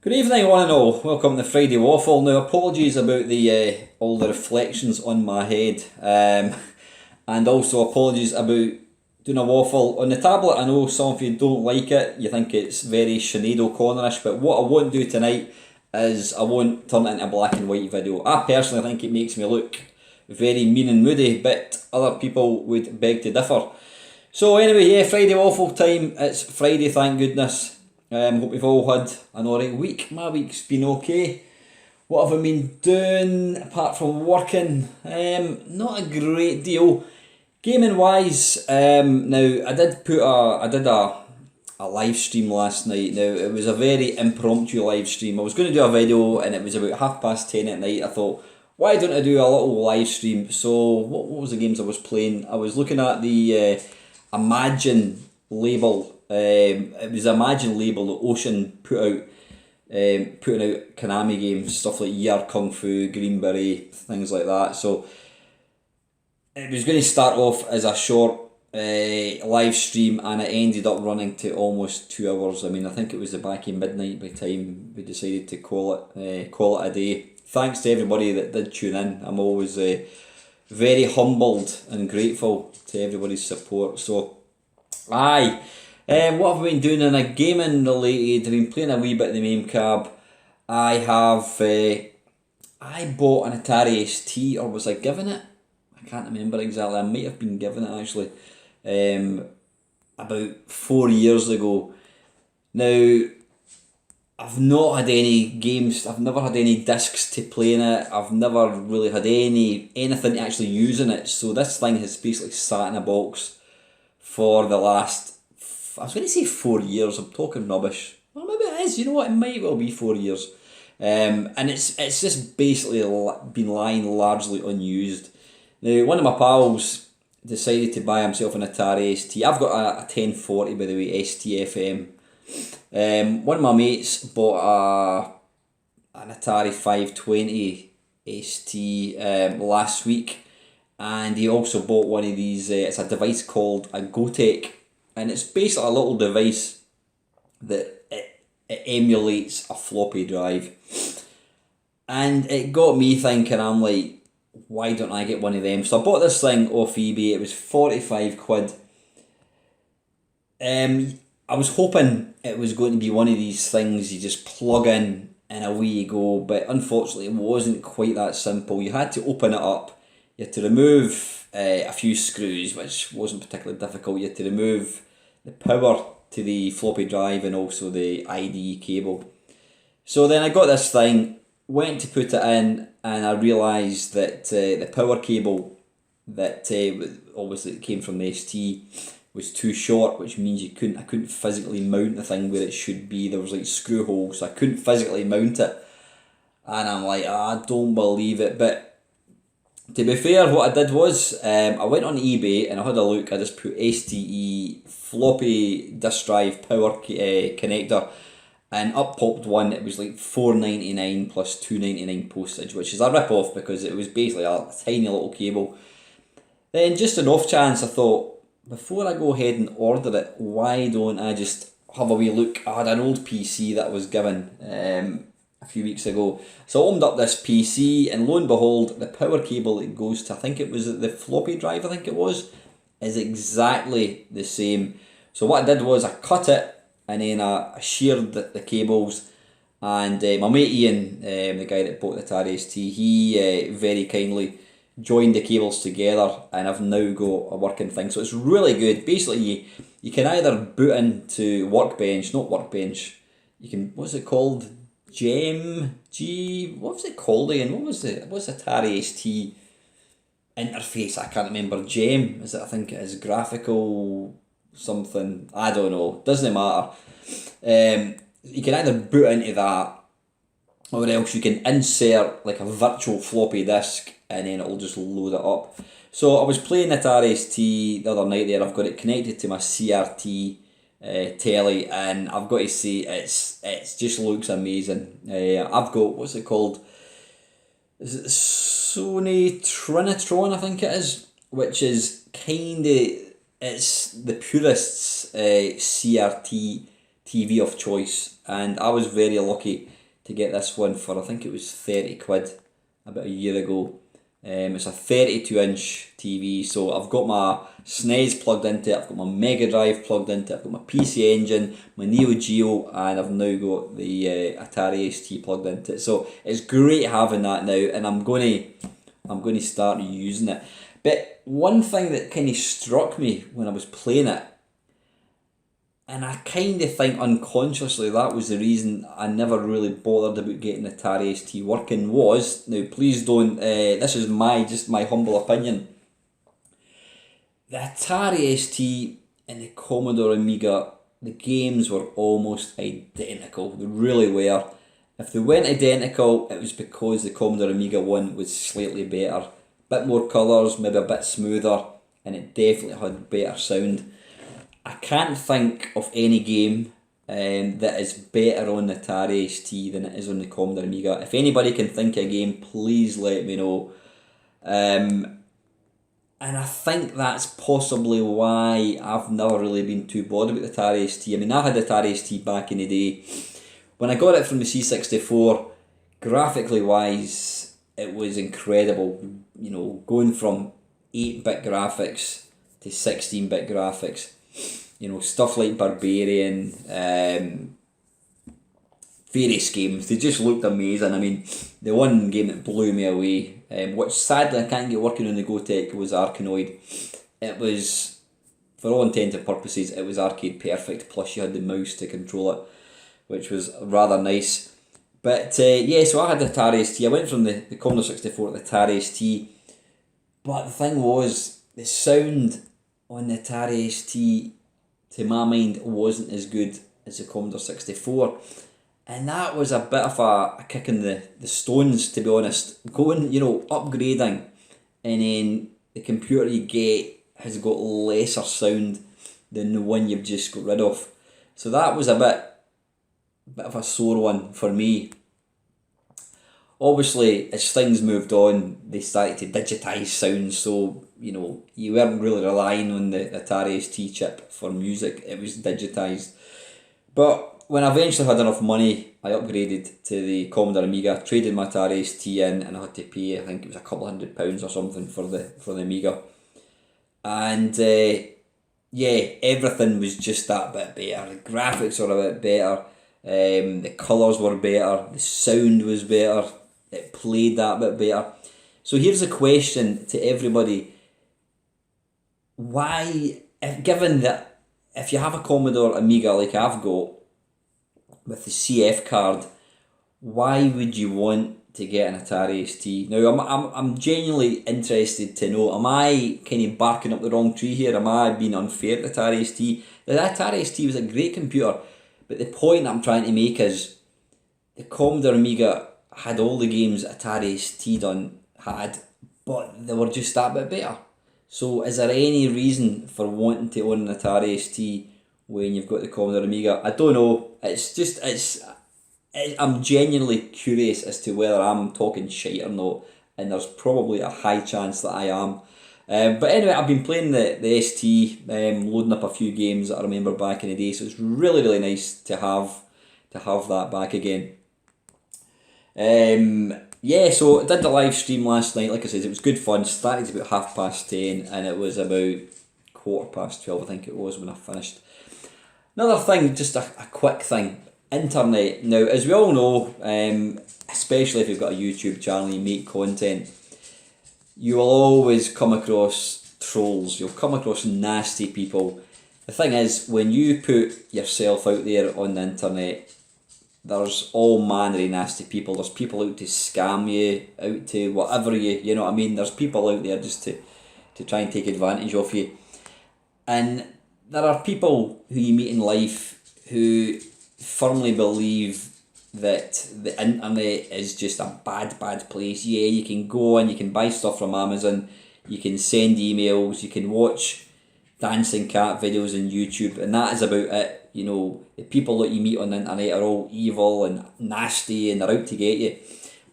Good evening, one and all. Welcome to Friday Waffle. Now, apologies about the all the reflections on my head, and also apologies about doing a waffle on the tablet. I know some of you don't like it. You think it's very Sinead O'Connorish, but what I won't do tonight is I won't turn it into a black and white video. I personally think it makes me look very mean and moody, but other people would beg to differ. So anyway, yeah, Friday Waffle time. It's Friday, thank goodness. Hope you've all had an alright week. My week's been okay. What have I been doing apart from working? Not a great deal. Gaming wise, now I did a live stream last night. Now it was a very impromptu live stream. I was going to do a video and it was about 10:30 at night. I thought, why don't I do a little live stream? So what was the games I was playing? I was looking at the Imagine label. It was Imagine label that Ocean putting out Konami games, stuff like Year Kung Fu, Greenberry, things like that. So it was going to start off as a short live stream, and it ended up running to almost 2 hours. I mean, I think it was the back of midnight by the time we decided to call it a day. Thanks to everybody that did tune in. I'm always very humbled and grateful to everybody's support. So, aye. What have I been doing in a gaming related? I've been playing a wee bit in the main cab. I bought an Atari ST, or was I given it? I can't remember exactly. I might have been given it actually. About 4 years ago. Now, I've not had any games. I've never had any discs to play in it. I've never really had anything to actually use in it. So this thing has basically sat in a box for the last, I was going to say 4 years. I'm talking rubbish. Well, maybe it is. You know what? It might well be 4 years. And it's just basically been lying largely unused. Now, one of my pals decided to buy himself an Atari ST. I've got a 1040, by the way, STFM. One of my mates bought an Atari 520 ST last week, and he also bought one of these. It's a device called a Gotek, and it's basically a little device that it emulates a floppy drive. And it got me thinking, I'm like, why don't I get one of them? So I bought this thing off eBay. It was 45 quid. I was hoping it was going to be one of these things you just plug in and away you go, but unfortunately it wasn't quite that simple. You had to open it up. You had to remove a few screws, which wasn't particularly difficult. You had to remove the power to the floppy drive and also the IDE cable. So then I got this thing, went to put it in, and I realised that the power cable that obviously came from the ST was too short, which means I couldn't physically mount the thing where it should be. There was like screw holes, so I couldn't physically mount it. And I'm like, I don't believe it. But to be fair, what I did was I went on eBay and I had a look. I just put STE floppy disk drive power connector, and up popped one. It was like $4.99 plus $2.99 postage, which is a rip off because it was basically a tiny little cable. Then just an off chance, I thought, before I go ahead and order it, why don't I just have a wee look? I had an old PC that I was given a few weeks ago. So I opened up this PC, and lo and behold, the power cable it goes to, I think it was the floppy drive, I think it was, is exactly the same. So what I did was I cut it, and then I sheared the cables, and my mate Ian, the guy that bought the Atari ST, he very kindly joined the cables together, and I've now got a working thing. So it's really good. Basically, you can either boot into Workbench, not Workbench. You can, what's it called? What was it called again? What's Atari ST interface? I can't remember. Gem, is it? I think it is graphical something. I don't know. Doesn't matter. You can either boot into that, or else you can insert like a virtual floppy disk, and then it'll just load it up. So I was playing Atari ST the other night there. I've got it connected to my CRT telly, and I've got to say it just looks amazing. I've got, what's it called? Is it Sony Trinitron, I think it is, which is it's the purists' CRT TV of choice, and I was very lucky to get this one for, I think it was 30 quid about a year ago. It's a 32-inch TV, so I've got my SNES plugged into it, I've got my Mega Drive plugged into it, I've got my PC Engine, my Neo Geo, and I've now got the Atari ST plugged into it. So it's great having that now, and I'm going to start using it. But one thing that kind of struck me when I was playing it, and I kind of think unconsciously that was the reason I never really bothered about getting Atari ST working, was, now please don't, this is just my humble opinion, the Atari ST and the Commodore Amiga, the games were almost identical. They really were. If they weren't identical, it was because the Commodore Amiga one was slightly better. Bit more colours, maybe a bit smoother, and it definitely had better sound. I can't think of any game that is better on the Atari ST than it is on the Commodore Amiga. If anybody can think of a game, please let me know. And I think that's possibly why I've never really been too bothered about the Atari ST. I mean, I had the Atari ST back in the day. When I got it from the C64, graphically wise, it was incredible. You know, going from 8-bit graphics to 16-bit graphics. You know, stuff like Barbarian, various games, they just looked amazing. I mean, the one game that blew me away, which sadly I can't get working on the GoTech, was Arkanoid. It was, for all intents and purposes, it was arcade perfect, plus you had the mouse to control it, which was rather nice. But yeah, so I had the Atari ST. I went from the Commodore 64 to the Atari ST, but the thing was, the sound on the Atari ST, to my mind, wasn't as good as the Commodore 64. And that was a bit of a kick in the stones, to be honest. Going, you know, upgrading, and then the computer you get has got lesser sound than the one you've just got rid of. So that was a bit of a sore one for me. Obviously, as things moved on, they started to digitise sound, so, you know, you weren't really relying on the Atari ST chip for music, it was digitised. But when I eventually had enough money, I upgraded to the Commodore Amiga, traded my Atari ST in, and I had to pay, I think it was a couple £100 or something for the Amiga. And yeah, everything was just that bit better. The graphics were a bit better, the colours were better, the sound was better, it played that bit better. So here's a question to everybody. Why, given that if you have a Commodore Amiga like I've got, with the CF card, why would you want to get an Atari ST? Now, I'm genuinely interested to know, am I kind of barking up the wrong tree here? Am I being unfair to the Atari ST? The Atari ST was a great computer, but the point I'm trying to make is the Commodore Amiga had all the games Atari ST had, but they were just that bit better. So is there any reason for wanting to own an Atari ST when you've got the Commodore Amiga? I don't know. I'm genuinely curious as to whether I'm talking shite or not, and there's probably a high chance that I am. But anyway, I've been playing the ST, loading up a few games that I remember back in the day, so it's really, really nice to have that back again. Yeah, so I did the live stream last night. Like I said, it was good fun. Started about 10:30, and it was about 12:15, I think it was, when I finished. Another thing, just a quick thing, internet. Now, as we all know, especially if you've got a YouTube channel, you make content, you will always come across trolls, you'll come across nasty people. The thing is, when you put yourself out there on the internet, there's all manner of nasty people. There's people out to scam you, out to whatever you know what I mean. There's people out there just to try and take advantage of you. And there are people who you meet in life who firmly believe that the internet is just a bad place. Yeah, you can go and you can buy stuff from Amazon, you can send emails, you can watch dancing cat videos on YouTube, and that is about it. You know, the people that you meet on the internet are all evil and nasty and they're out to get you.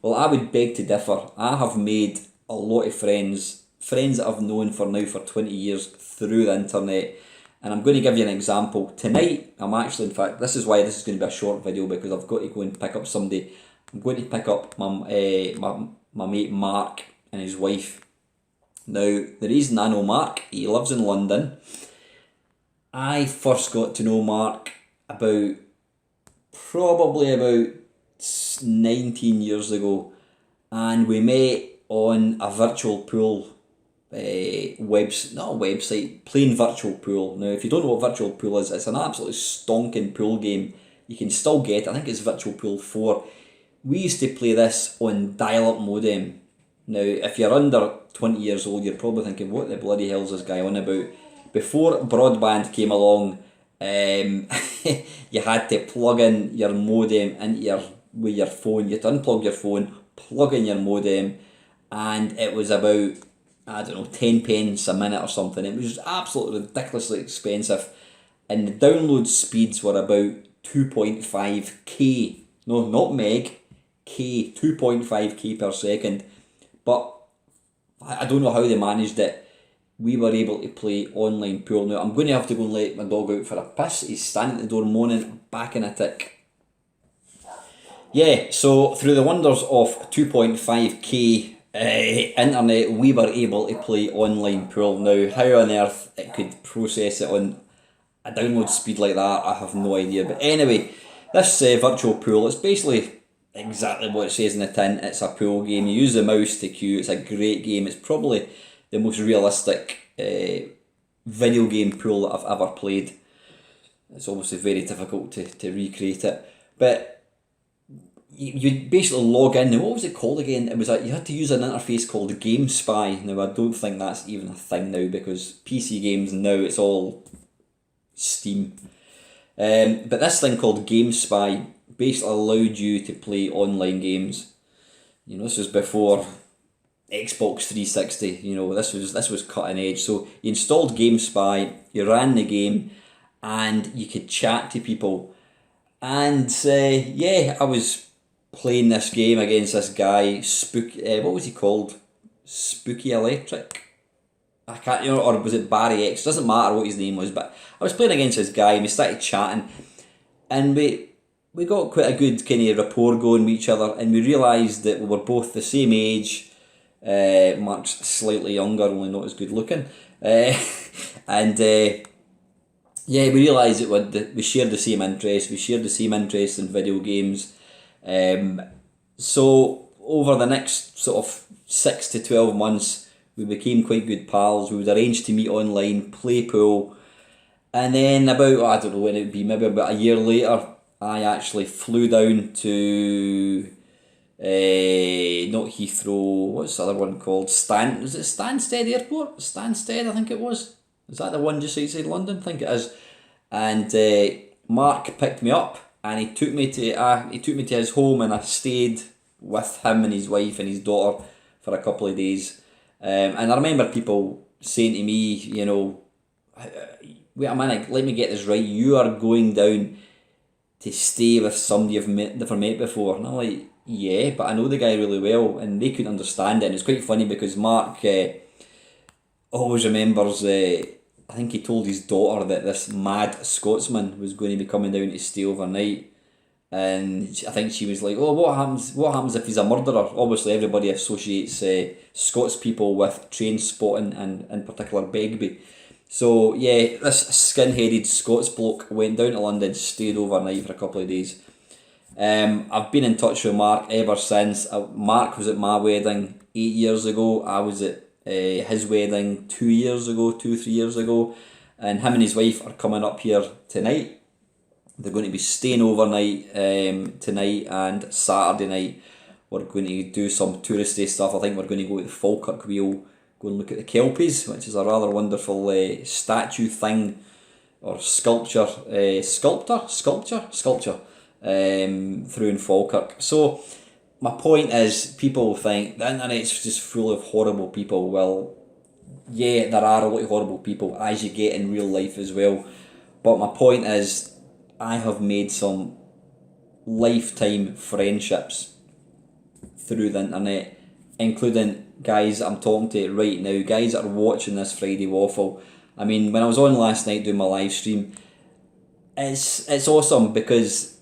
Well, I would beg to differ. I have made a lot of friends that I've known for 20 years through the internet, And I'm going to give you an example. Tonight, I'm actually, in fact, this is why this is going to be a short video, because I've got to go and pick up somebody. I'm going to pick up my mate Mark and his wife. Now, the reason I know Mark, he lives in London. I first got to know Mark probably about 19 years ago, and we met on a virtual pool website, playing virtual pool. Now, if you don't know what virtual pool is, it's an absolutely stonking pool game. You can still get it. I think it's Virtual Pool 4. We used to play this on dial-up modem. Now, if you're under 20 years old, you're probably thinking, what the bloody hell's this guy on about? Before broadband came along, you had to plug in your modem with your phone. You had to unplug your phone, plug in your modem, and it was about, I don't know, 10 pence a minute or something. It was absolutely ridiculously expensive. And the download speeds were about 2.5k. No, not meg, k, 2.5k per second. But I don't know how they managed it. We were able to play online pool. Now, I'm going to have to go and let my dog out for a piss. He's standing at the door moaning, back in a tick. Yeah, so through the wonders of 2.5k internet, we were able to play online pool. Now, how on earth it could process it on a download speed like that, I have no idea. But anyway, this virtual pool, it's basically exactly what it says in the tin. It's a pool game. You use the mouse to queue. It's a great game. It's probably the most realistic video game pool that I've ever played. It's obviously very difficult to recreate it. But you basically log in. Now, what was it called again? It was you had to use an interface called GameSpy. Now, I don't think that's even a thing now, because PC games now, it's all Steam. But this thing called GameSpy basically allowed you to play online games. You know, this was before Xbox 360. You know, this was cutting edge. So you installed GameSpy, you ran the game, and you could chat to people. And yeah, I was playing this game against this guy, what was he called? Spooky Electric? I can't, you know, or was it Barry X? Doesn't matter what his name was, but I was playing against this guy and we started chatting, and we got quite a good kind of rapport going with each other, and we realised that we were both the same age. Mark's slightly younger, only not as good looking, and yeah, we realised that we shared the same interests. We shared the same interest in video games. So over the next sort of 6 to 12 months, we became quite good pals. We would arrange to meet online, play pool, and then about, I don't know when it would be, maybe about a year later, I actually flew down to not Heathrow, what's the other one called? Was it Stansted Airport? Stansted, I think it was. Is that the one just outside London? I think it is. And Mark picked me up, and he took me to his home, and I stayed with him and his wife and his daughter for a couple of days. And I remember people saying to me, you know, wait a minute, let me get this right. You are going down to stay with somebody you've never met before. And I'm like, yeah, but I know the guy really well, and they couldn't understand it. And it's quite funny because Mark always remembers, I think he told his daughter that this mad Scotsman was going to be coming down to stay overnight. And I think she was like, oh, what happens if he's a murderer? Obviously everybody associates Scots people with train spotting, and in particular Begbie. So yeah, this skin-headed Scots bloke went down to London, stayed overnight for a couple of days. I've been in touch with Mark ever since. Mark was at my wedding 8 years ago. I was at his wedding 3 years ago. And him and his wife are coming up here tonight. They're going to be staying overnight tonight and Saturday night. We're going to do some touristy stuff. I think we're going to go to the Falkirk Wheel, go and look at the Kelpies, which is a rather wonderful statue thing, or sculpture through in Falkirk. So my point is, people think the internet's just full of horrible people. Well, yeah, there are a lot of horrible people, as you get in real life as well. But my point is, I have made some lifetime friendships through the internet, including guys that I'm talking to right now, guys that are watching this Friday Waffle. I mean, when I was on last night doing my live stream, it's awesome because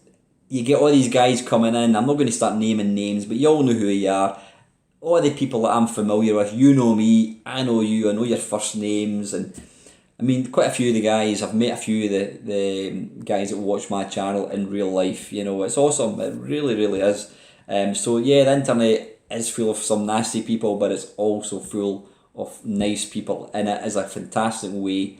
you get all these guys coming in. I'm not going to start naming names, but you all know who you are. All the people that I'm familiar with, you know me, I know you, I know your first names, and I mean, quite a few of the guys, I've met a few of the guys that watch my channel in real life, you know, it's awesome, it really, really is. So yeah, the internet is full of some nasty people, but it's also full of nice people, and it is a fantastic way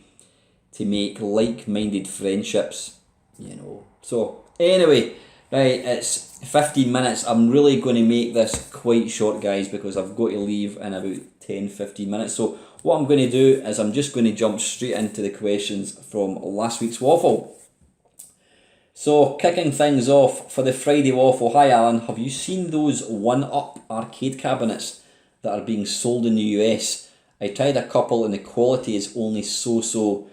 to make like-minded friendships, you know. So anyway, right, it's 15 minutes. I'm really going to make this quite short, guys, because I've got to leave in about 10-15 minutes. So what I'm going to do is I'm just going to jump straight into the questions from last week's waffle. So kicking things off for the Friday Waffle. Hi Alan, have you seen those 1-up arcade cabinets that are being sold in the US? I tried a couple and the quality is only so-so.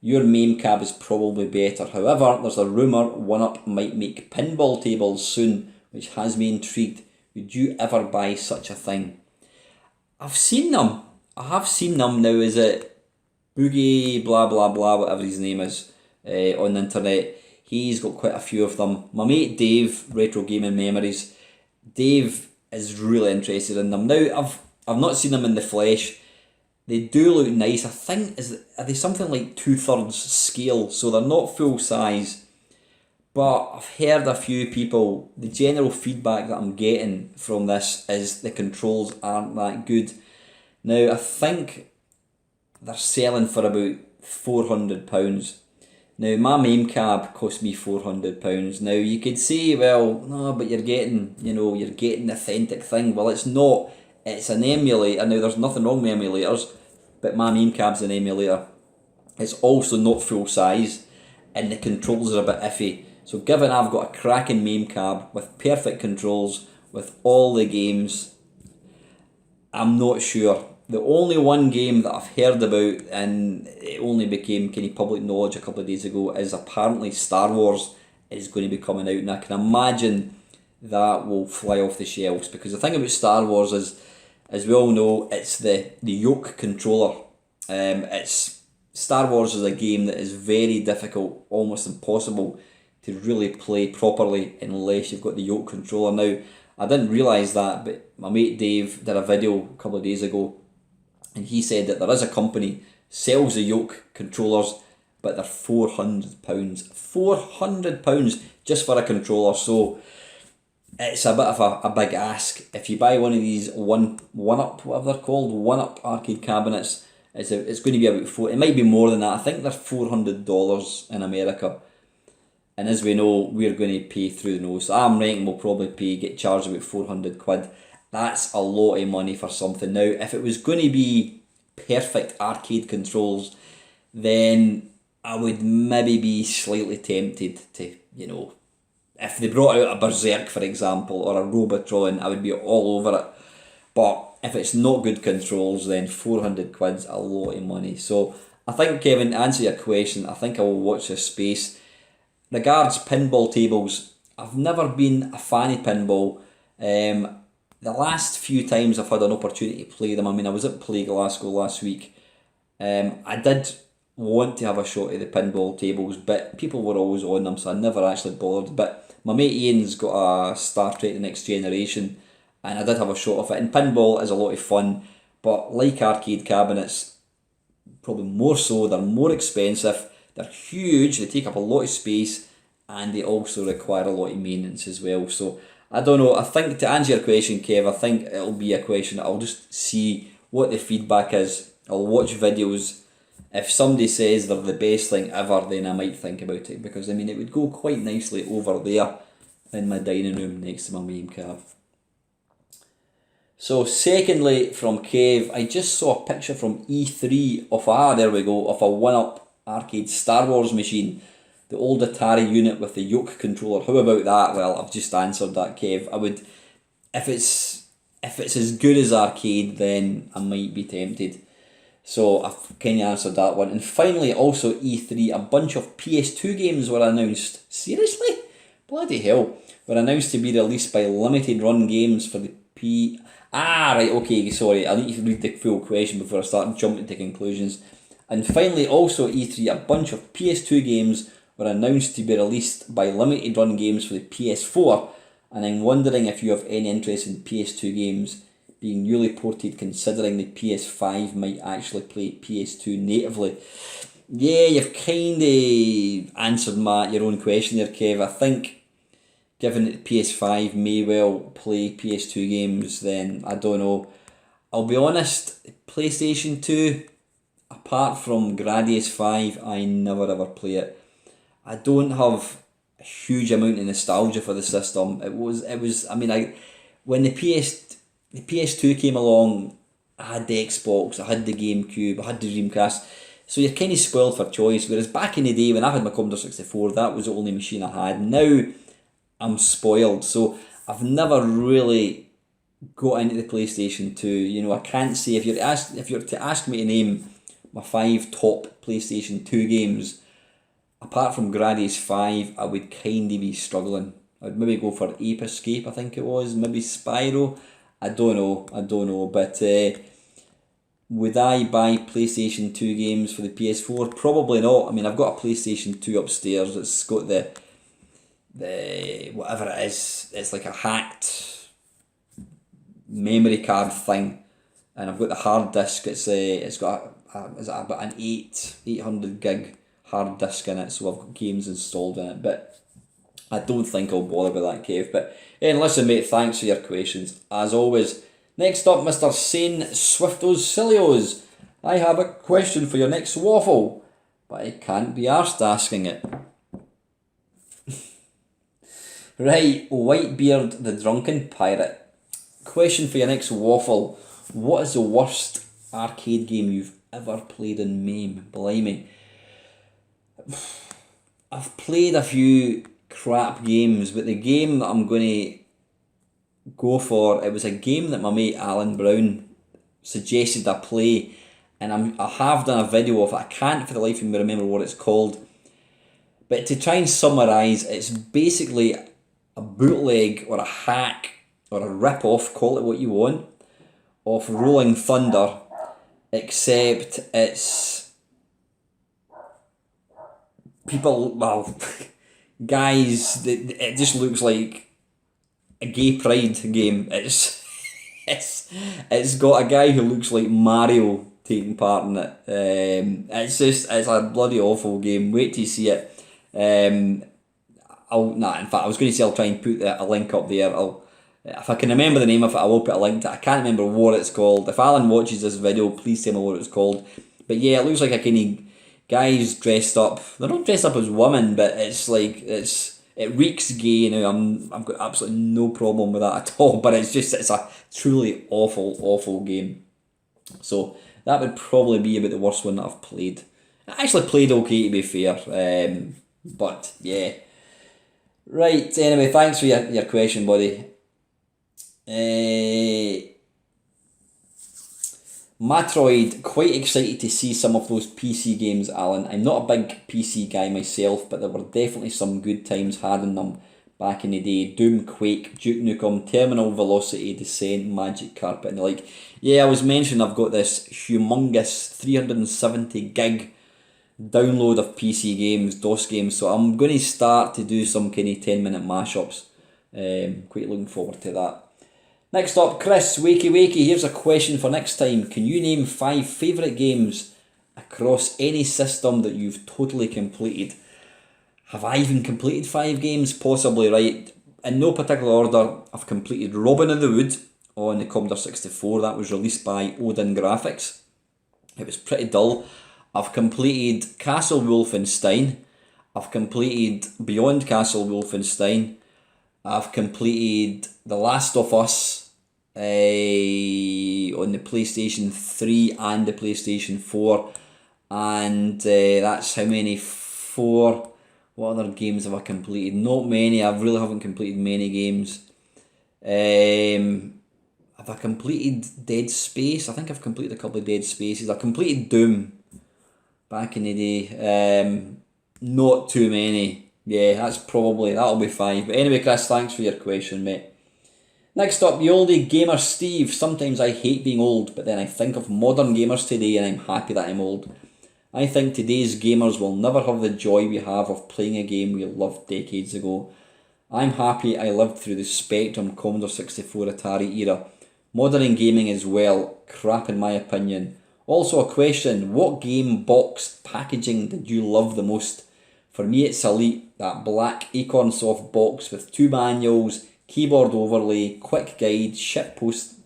Your MAME cab is probably better. However, there's a rumour 1-up might make pinball tables soon, which has me intrigued. Would you ever buy such a thing? I've seen them. I have seen them now. Is it Boogie blah blah blah, whatever his name is, on the internet? He's got quite a few of them. My mate Dave, Retro Gaming Memories, Dave is really interested in them. Now, I've not seen them in the flesh. They do look nice. I think, are they something like 2/3 scale, so they're not full size. But I've heard a few people, the general feedback that I'm getting from this is the controls aren't that good. Now, I think they're selling for about £400. Now, my MAME cab cost me £400. Now, you could say, well, no, but you're getting the authentic thing. Well, it's not. It's an emulator. Now, there's nothing wrong with emulators, but my MAME cab's an emulator. It's also not full size, and the controls are a bit iffy. So given I've got a cracking MAME cab with perfect controls, with all the games, I'm not sure. The only one game that I've heard about, and it only became kind of public knowledge a couple of days ago, is apparently Star Wars is going to be coming out. And I can imagine that will fly off the shelves, because the thing about Star Wars is, as we all know, it's the yoke controller. It's Star Wars is a game that is very difficult, almost impossible to really play properly unless you've got the yoke controller. Now, I didn't realise that, but my mate Dave did a video a couple of days ago, and he said that there is a company sells the yoke controllers, but they're £400. £400 just for a controller. So it's a bit of a big ask. If you buy one of these one-up, whatever they're called, 1-up arcade cabinets, it's going to be about it might be more than that. I think they're $400 in America. And as we know, we're going to pay through the nose. So I'm reckoning we'll probably get charged about £400. That's a lot of money for something. Now, if it was going to be perfect arcade controls, then I would maybe be slightly tempted to, if they brought out a Berserk, for example, or a Robotron, I would be all over it. But if it's not good controls, then £400's a lot of money. So I think, Kevin, to answer your question, I think I will watch this space. Regards pinball tables, I've never been a fan of pinball. The last few times I've had an opportunity to play them, I mean, I was at Play Glasgow last week. I did want to have a shot at the pinball tables, but people were always on them, so I never actually bothered. But my mate Ian's got a Star Trek The Next Generation, and I did have a shot of it. And pinball is a lot of fun, but like arcade cabinets, probably more so, they're more expensive, they're huge, they take up a lot of space, and they also require a lot of maintenance as well. So I don't know, I think to answer your question, Kev, I think it'll be a question I'll just see what the feedback is. I'll watch videos. If somebody says they're the best thing ever, then I might think about it, because I mean it would go quite nicely over there in my dining room next to my MAME cab. So secondly, from Kev, I just saw a picture from E3 of a 1-up arcade Star Wars machine, the old Atari unit with the yoke controller. How about that? Well, I've just answered that, Kev. I would, if it's as good as arcade, then I might be tempted. So I've kind of answered that one. And finally, also E3, a bunch of PS2 games were announced. Seriously? Bloody hell. Were announced to be released by Limited Run Games for the right, okay, sorry. I need to read the full question before I start jumping to conclusions. And finally, also at E3, a bunch of PS2 games were announced to be released by Limited Run Games for the PS4, and I'm wondering if you have any interest in PS2 games being newly ported, considering the PS5 might actually play PS2 natively. Yeah, you've kind of answered your own question there, Kev. I think, given that the PS5 may well play PS2 games, then I don't know. I'll be honest, PlayStation 2, apart from Gradius 5, I never ever play it. I don't have a huge amount of nostalgia for the system. It was. I mean, when the PS2 came along, I had the Xbox, I had the GameCube, I had the Dreamcast. So you're kind of spoiled for choice. Whereas back in the day when I had my Commodore 64, that was the only machine I had. Now I'm spoiled. So I've never really got into the PlayStation 2. You know, I can't say if you're to ask me to name my 5 top PlayStation 2 games, apart from Gradius 5, I would kind of be struggling. I'd maybe go for Ape Escape, I think it was, maybe Spyro. I don't know, but would I buy PlayStation 2 games for the PS4? Probably not. I mean, I've got a PlayStation 2 upstairs. It's got the whatever it is. It's like a hacked memory card thing, and I've got the hard disk. It's got about an 800 gig hard disk in it, so I've got games installed in it. But I don't think I'll bother with that, Kev. But listen, mate, thanks for your questions as always. Next up, Mr. Sane Swiftos Silios. I have a question for your next waffle, but I can't be arsed asking it. Right, Whitebeard the Drunken Pirate. Question for your next waffle. What is the worst arcade game you've ever played in MAME? Blimey. I've played a few crap games, but the game that I'm going to go for, it was a game that my mate Alan Brown suggested I play, and I have done a video of it. I can't for the life of me remember what it's called, but to try and summarise, it's basically a bootleg or a hack or a rip-off, call it what you want, of Rolling Thunder, except it's people, well, guys, it just looks like a gay pride game. It's got a guy who looks like Mario taking part in it. It's a bloody awful game. Wait till you see it. In fact, I was going to say I'll try and put a link up there. If I can remember the name of it, I will put a link to it. I can't remember what it's called. If Alan watches this video, please tell me what it's called. But yeah, it looks like a kind of guys dressed up. They're not dressed up as women, but it's like it reeks gay. Now I've got absolutely no problem with that at all. But it's a truly awful game. So that would probably be about the worst one that I've played. I actually played okay, to be fair. But yeah. Right, anyway, thanks for your question, buddy. Matroid, quite excited to see some of those PC games, Alan. I'm not a big PC guy myself, but there were definitely some good times had in them back in the day. Doom, Quake, Duke Nukem, Terminal Velocity, Descent, Magic Carpet, and the like. Yeah, I was mentioning I've got this humongous 370 gig download of PC games, DOS games, so I'm going to start to do some kind of 10-minute mashups. Quite looking forward to that. Next up, Chris, wakey, here's a question for next time. Can you name 5 favourite games across any system that you've totally completed? Have I even completed 5 games? Possibly, right. In no particular order, I've completed Robin of the Wood on the Commodore 64. That was released by Odin Graphics. It was pretty dull. I've completed Castle Wolfenstein. I've completed Beyond Castle Wolfenstein. I've completed The Last of Us on the PlayStation 3 and the PlayStation 4. And that's how many? 4. What other games have I completed? Not many. I really haven't completed many games. Have I completed Dead Space? I think I've completed a couple of Dead Spaces. I completed Doom back in the day. Not too many. Yeah, that'll be 5. But anyway, Chris, thanks for your question, mate. Next up, the oldie gamer Steve. Sometimes I hate being old, but then I think of modern gamers today and I'm happy that I'm old. I think today's gamers will never have the joy we have of playing a game we loved decades ago. I'm happy I lived through the Spectrum, Commodore 64, Atari era. Modern gaming is, well, crap in my opinion. Also a question, what game box packaging did you love the most? For me it's Elite, that black Acorn Soft box with 2 manuals, keyboard overlay, quick guide, ship poster,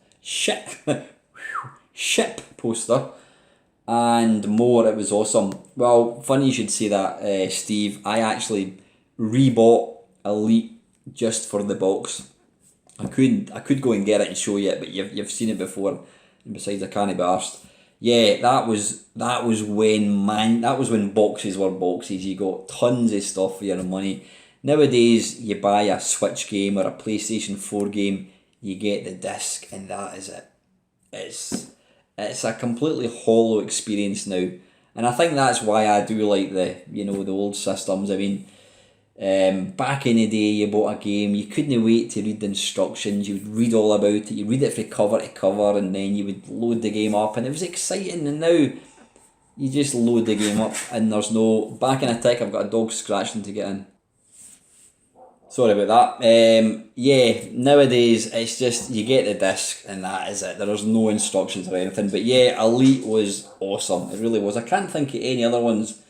and more. It was awesome. Well, funny you should say that, Steve. I actually rebought Elite just for the box. I could go and get it and show you it, but you've seen it before. And besides, I can't be arsed. Yeah, that was when boxes were boxes. You got tons of stuff for your money. Nowadays, you buy a Switch game or a PlayStation 4 game, you get the disc, and that is it. It's a completely hollow experience now, and I think that's why I do like the old systems. I mean, back in the day, you bought a game, you couldn't wait to read the instructions. You would read all about it. You read it from cover to cover, and then you would load the game up, and it was exciting. And now you just load the game up, and there's no back in a tick. I've got a dog scratching to get in. Sorry about that. Yeah, nowadays it's just you get the disc and that is it. There's no instructions or anything. But yeah, Elite was awesome. It really was. I can't think of any other ones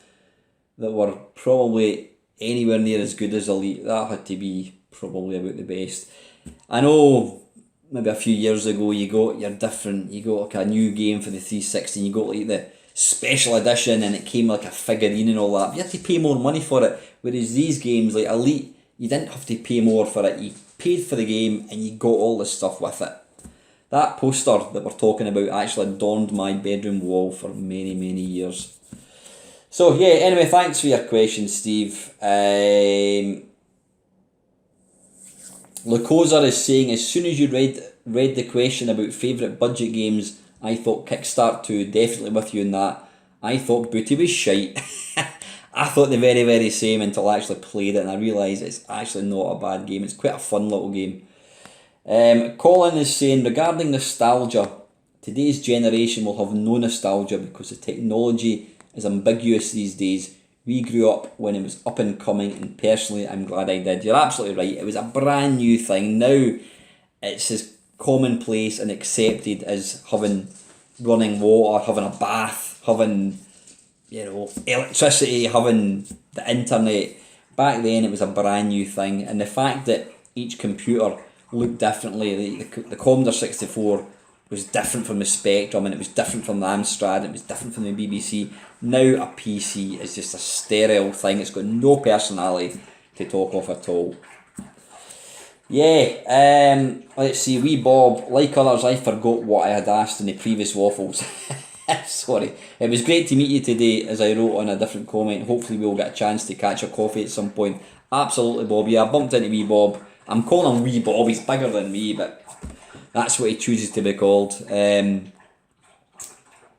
that were probably anywhere near as good as Elite. That had to be probably about the best. I know maybe a few years ago you got like a new game for the 360 and you got like the special edition and it came like a figurine and all that. But you had to pay more money for it. Whereas these games like Elite, you didn't have to pay more for it. You paid for the game and you got all the stuff with it. That poster that we're talking about actually adorned my bedroom wall for many, many years. So yeah, anyway, thanks for your question, Steve. Lacosa is saying, as soon as you read the question about favourite budget games, I thought Kickstart 2, definitely with you in that. I thought Booty was shite. I thought the very, very same until I actually played it and I realised it's actually not a bad game. It's quite a fun little game. Colin is saying, regarding nostalgia, today's generation will have no nostalgia because the technology is ambiguous these days. We grew up when it was up and coming and personally I'm glad I did. You're absolutely right. It was a brand new thing. Now it's as commonplace and accepted as having running water, having a bath, having electricity, having the internet. Back then it was a brand new thing, and the fact that each computer looked differently, the Commodore 64 was different from the Spectrum and it was different from the Amstrad, it was different from the BBC. Now a PC is just a sterile thing, it's got no personality to talk of at all. Yeah, let's see, wee Bob, like others I forgot what I had asked in the previous waffles. Sorry. It was great to meet you today, as I wrote on a different comment. Hopefully we'll get a chance to catch a coffee at some point. Absolutely, Bob. Yeah, I bumped into wee Bob. I'm calling him wee Bob. He's bigger than me, but that's what he chooses to be called.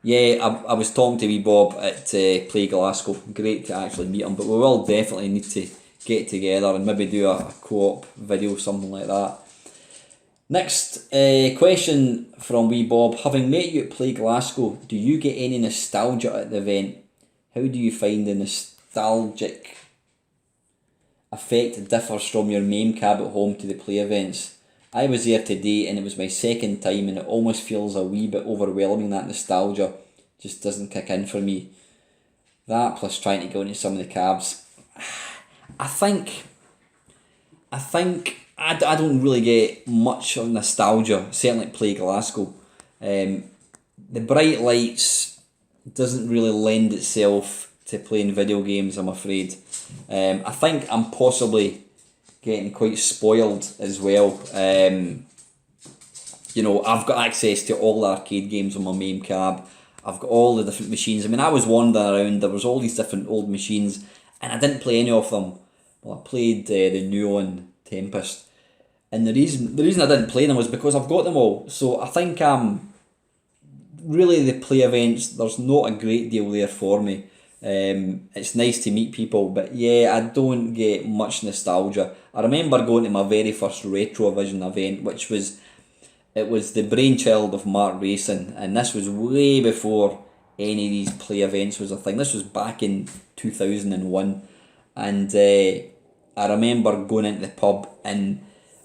Yeah, I was talking to wee Bob at Play Glasgow. Great to actually meet him, but we will definitely need to get together and maybe do a co-op video, something like that. Next question from wee Bob. Having met you at Play Glasgow, do you get any nostalgia at the event? How do you find the nostalgic effect differs from your MAME cab at home to the Play events? I was there today and it was my second time and it almost feels a wee bit overwhelming. That nostalgia just doesn't kick in for me. That plus trying to go into some of the cabs. I don't really get much of nostalgia, certainly at Play Glasgow. The bright lights doesn't really lend itself to playing video games, I'm afraid. I think I'm possibly getting quite spoiled as well. I've got access to all the arcade games on my MAME cab. I've got all the different machines. I mean, I was wandering around, there was all these different old machines, and I didn't play any of them. Well, I played the Neon Tempest. And the reason I didn't play them was because I've got them all. So I think really the Play events, there's not a great deal there for me. It's nice to meet people, but yeah, I don't get much nostalgia. I remember going to my very first Retrovision event, which was the brainchild of Mark Racing, and this was way before any of these play events was a thing. This was back in 2001, and I remember going into the pub, and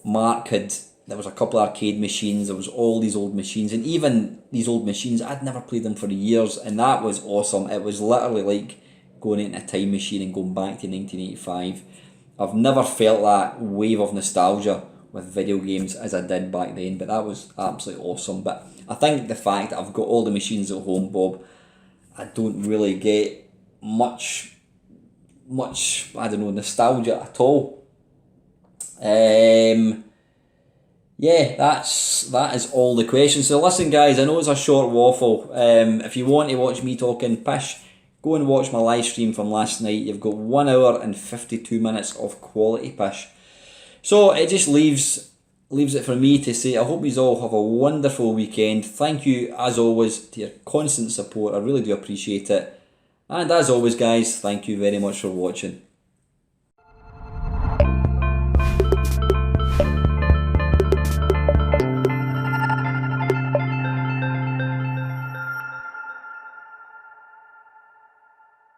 there was a couple of arcade machines, there was all these old machines, and even these old machines, I'd never played them for years, and that was awesome. It was literally like going into a time machine and going back to 1985. I've never felt that wave of nostalgia with video games as I did back then, but that was absolutely awesome. But I think the fact that I've got all the machines at home, Bob, I don't really get much, I don't know, nostalgia at all. Yeah, that is all the questions. So listen, guys, I know it's a short waffle. If you want to watch me talking pish, go and watch my live stream from last night. You've got 1 hour and 52 minutes of quality pish. So it just leaves it for me to say I hope you all have a wonderful weekend. Thank you, as always, to your constant support. I really do appreciate it. And as always, guys, thank you very much for watching.